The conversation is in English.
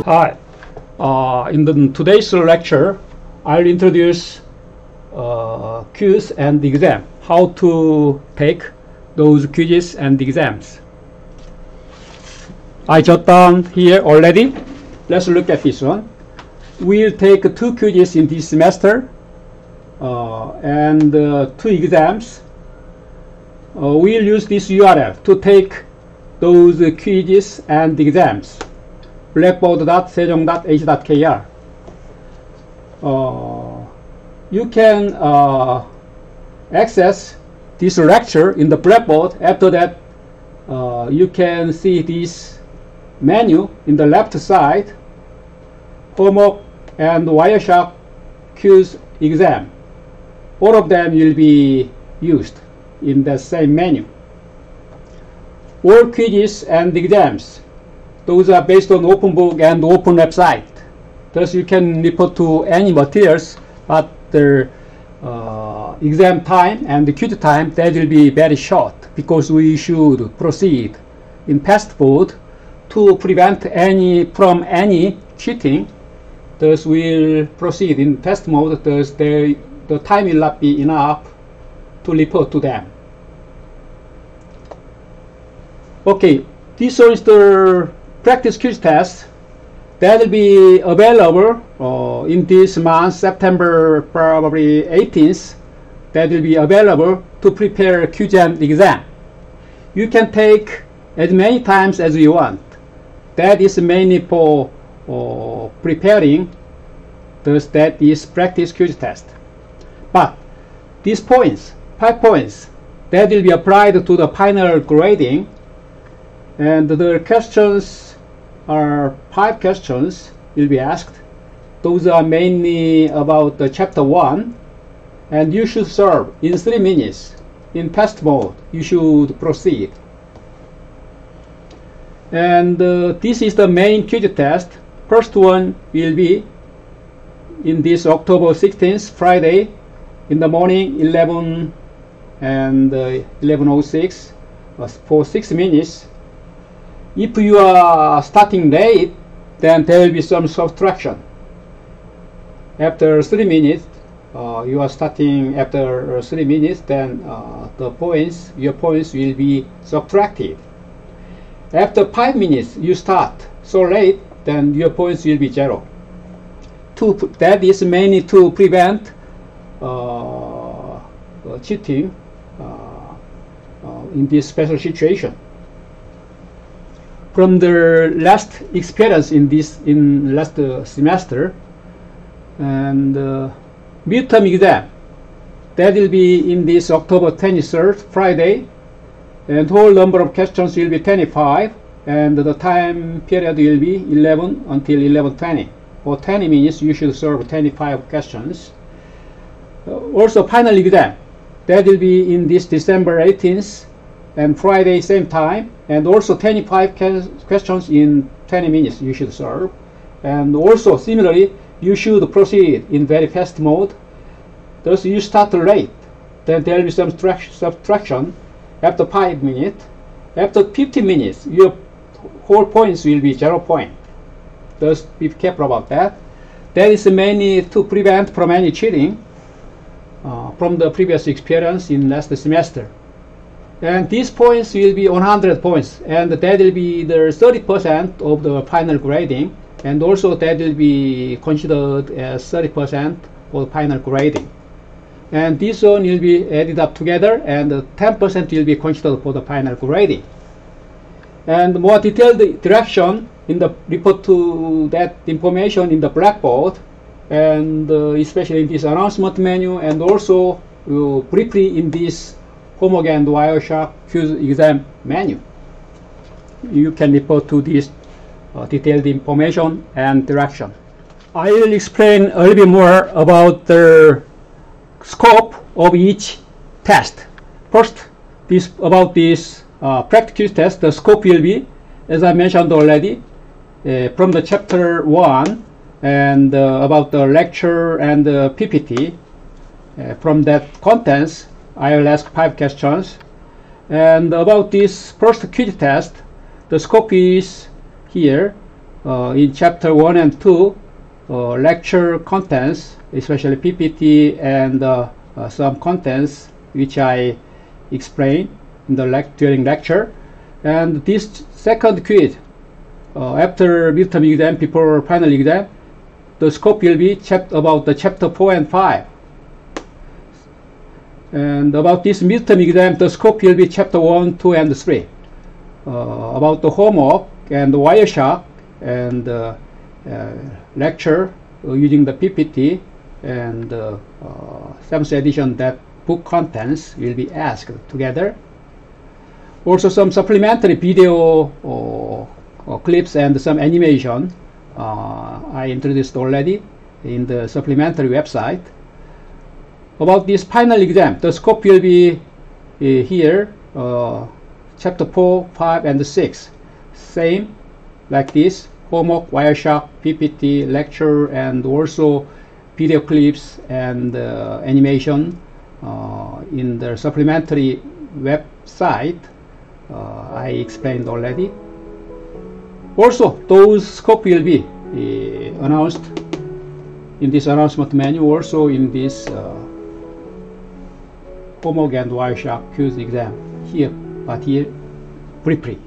Hi, in today's lecture, I'll introduce quiz and exam, how to take those quizzes and exams. I jot down here already. Let's look at this one. We'll take 2 quizzes in this semester and 2 exams. We'll use this URL to take those quizzes and exams. blackboard.sejong.ac.kr. You can access this lecture in the Blackboard. After that, you can see this menu in the left side, homework and Wireshark quiz exam. All of them will be used in the same menu. All quizzes and exams, those are based on open book and open website. Thus you can refer to any materials, but the exam time and the quiz time, that will be very short, because we should proceed in past mode to prevent any cheating. Thus we'll proceed in test mode. Thus the time will not be enough to report to them. Okay, this is the practice quiz test that will be available in this month, September probably 18th. That will be available to prepare quiz and exam. You can take as many times as you want. That is mainly for preparing. Thus that is practice quiz test. But these points, 5 points, that will be applied to the final grading. And the questions are 5 questions will be asked. Those are mainly about the chapter 1, and you should solve in 3 minutes. In past mode, you should proceed. And this is the main quiz test. First one will be in this October 16th, Friday, in the morning, 11 and 11:06 for 6 minutes. If you are starting late, then there will be some subtraction. After 3 minutes, you are starting after 3 minutes, then your points will be subtracted. After 5 minutes, you start so late, then your points will be 0. That is mainly to prevent cheating in this special situation. From the last experience in last semester, and midterm exam, that will be in this October 23rd, Friday, and whole number of questions will be 25, and the time period will be 11 until 11:20. For 20 minutes, you should solve 25 questions. Also, final exam, that will be in this December 18th, and Friday same time, and also 25 questions in 20 minutes you should solve. And also similarly, you should proceed in very fast mode. Thus you start late, then there will be some subtraction after 5 minutes. After 15 minutes, your whole points will be 0 point. Thus be careful about that. That is mainly to prevent from any cheating from the previous experience in last semester. And these points will be 100 points, and that will be the 30% of the final grading, and also that will be considered as 30% for the final grading. And this one will be added up together, and 10% will be considered for the final grading. And more detailed direction in the report to that information in the Blackboard, and especially in this announcement menu, and also briefly in this homework and Wireshark quiz exam menu. You can report to this detailed information and direction. I will explain a little bit more about the scope of each test. First, about this practice test, the scope will be, as I mentioned already, from the chapter 1 and about the lecture and the PPT. From that contents, I will ask 5 questions. And about this first quiz test, the scope is here in chapter 1 and 2, lecture contents, especially PPT and some contents which I explain in the during lecture. And this second quiz, after midterm exam, before final exam, the scope will be about the chapter 4 and 5. And about this midterm exam, the scope will be chapter 1, 2, and 3. About the homework and the Wireshark and lecture using the PPT and 7th edition, that book contents will be asked together. Also some supplementary video clips and some animation I introduced already in the supplementary website. About this final exam, the scope will be here, chapter 4, 5, and 6. Same like this, homework, Wireshark, PPT, lecture, and also video clips and animation in the supplementary website I explained already. Also, those scope will be announced in this announcement menu, also in this homework and Wireshark quiz exam here, but here briefly.